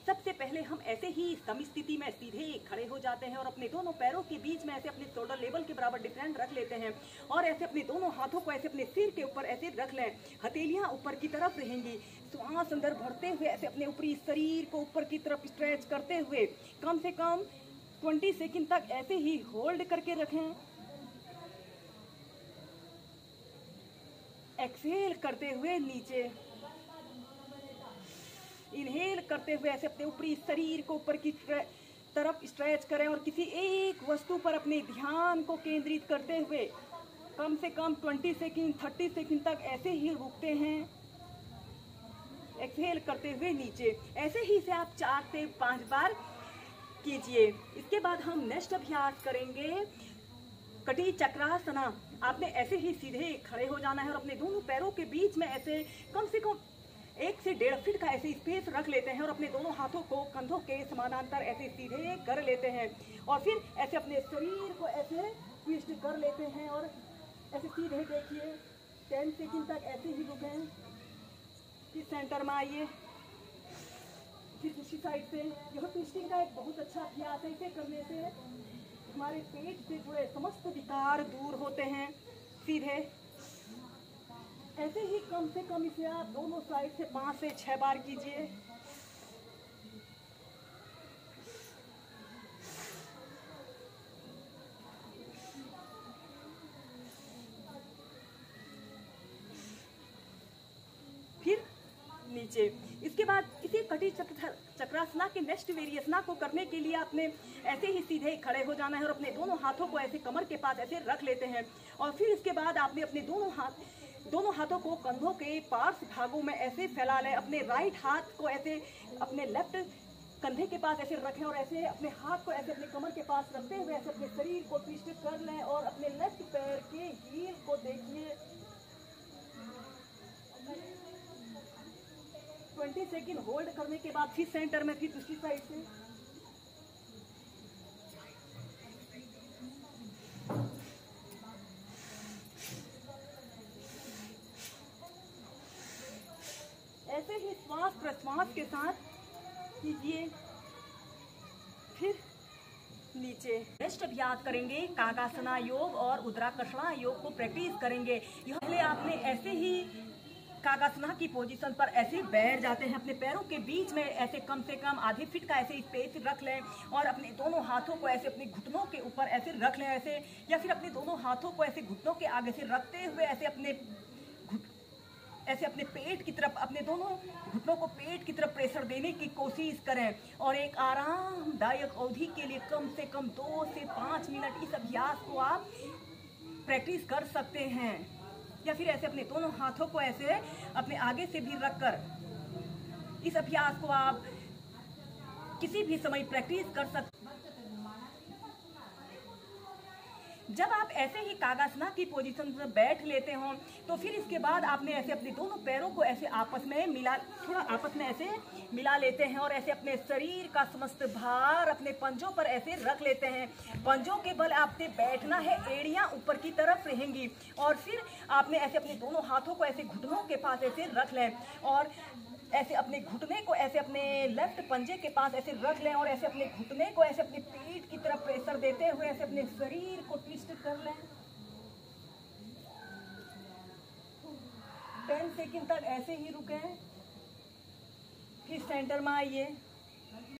सबसे पहले हम ऐसे ही समस्थिति में सीधे खड़े हो जाते हैं और अपने दोनों पैरों के बीच में ऐसे अपने शोल्डर लेवल के बराबर डिफरेंट रख लेते हैं और ऐसे अपने दोनों हाथों को ऐसे अपने सिर के ऊपर ऐसे रख लें। हथेलियां ऊपर की तरफ रहेंगी। श्वास अंदर भरते हुए ऐसे अपने ऊपरी शरीर को ऊपर की तरफ स्ट्रेच करते हुए कम से कम 20 सेकंड तक ऐसे ही होल्ड करके रखें। एक्सहेल करते हुए नीचे, इनहेल करते हुए ऐसे अपने ऊपरी शरीर को ऊपर की तरफ स्ट्रेच करें और किसी एक वस्तु पर अपने ध्यान को केंद्रित करते हुए कम से कम 20 सेकंड 30 सेकंड तक ऐसे ही रुकते हैं। एक्सहेल करते हुए नीचे। ऐसे ही से आप 4 से 5 बार कीजिए। इसके बाद हम नेक्स्ट अभ्यास करेंगे कटी चक्रासना। आपने ऐसे ही सीधे खड़े हो जाना है और अपने दोनों पैरों के बीच में ऐसे कम से कम 1 से 1.5 फीट का ऐसे स्पेस रख लेते हैं और अपने दोनों हाथों को कंधों के समानांतर ऐसे सीधे कर लेते हैं और फिर ऐसे अपने शरीर को ऐसे ट्विस्ट कर लेते हैं और ऐसे सीधे देखिए 10 सेकंड तक ऐसे ही रुकें। फिर सेंटर में आइए, फिर दूसरी साइड से। यह ट्विस्टिंग का एक बहुत अच्छा अभ्यास है। इसे करने से हमारे पेट से जुड़े समस्त विकार दूर होते हैं। सीधे ऐसे ही कम से कम इसे आप दोनों साइड से 5 से 6 बार कीजिए। फिर नीचे। इसके बाद इसी कटी चक्रासना के नेक्स्ट वेरिएशना को करने के लिए आपने ऐसे ही सीधे खड़े हो जाना है और अपने दोनों हाथों को ऐसे कमर के पास ऐसे रख लेते हैं और फिर इसके बाद आपने अपने दोनों हाथों को कंधों के पार्श्व भागों में ऐसे फैला लें। अपने राइट हाथ को ऐसे अपने लेफ्ट कंधे के पास ऐसे रखें और ऐसे अपने हाथ को ऐसे अपने कमर के पास रखते हुए ऐसे अपने शरीर को ट्विस्ट कर लें और अपने लेफ्ट पैर के हील को देखिए। 20 सेकंड होल्ड करने के बाद फिर सेंटर में, फिर दूसरी साइड से। ऐसे ही श्वास प्रश्वास के साथ कीजिए। फिर नीचे। नेक्स्ट अभ्यास करेंगे कागासना योग और उद्राकर्षणा योग को प्रैक्टिस करेंगे। यह पहले आपने ऐसे ही कागासना की पोजीशन पर ऐसे बैठ जाते हैं। अपने पैरों के बीच में ऐसे कम से कम आधे फीट का ऐसे स्पेस रख लें और अपने दोनों हाथों को ऐसे अपने घुटनों के ऊपर ऐसे रख लें ऐसे, या फिर अपने दोनों हाथों को ऐसे घुटनों के आगे से रखते हुए ऐसे अपने पेट की तरफ, अपने दोनों घुटनों को पेट की तरफ प्रेशर देने की कोशिश करें और एक आरामदायक अवधि के लिए कम से कम 2 से 5 मिनट इस अभ्यास को आप प्रैक्टिस कर सकते हैं। या फिर ऐसे अपने दोनों हाथों को ऐसे अपने आगे से भी रखकर इस अभ्यास को आप किसी भी समय प्रैक्टिस कर सकते। जब आप ऐसे ही कागासना की पोजीशन पर बैठ लेते हो तो फिर इसके बाद आपने ऐसे अपने दोनों पैरों को ऐसे आपस में ऐसे मिला लेते हैं और ऐसे अपने शरीर का समस्त भार अपने पंजों पर ऐसे रख लेते हैं। पंजों के बल आपने बैठना है, एड़ियां ऊपर की तरफ रहेंगी और फिर आपने ऐसे अपने दोनों हाथों को ऐसे घुटनों के पास ऐसे रख लें और ऐसे अपने घुटने को ऐसे अपने लेफ्ट पंजे के पास ऐसे रख लें और ऐसे अपने घुटने को ऐसे अपने पेट की तरफ प्रेशर देते हुए ऐसे अपने शरीर को ट्विस्ट कर लें। 10 सेकंड तक ऐसे ही रुकें। फिर सेंटर में आइए।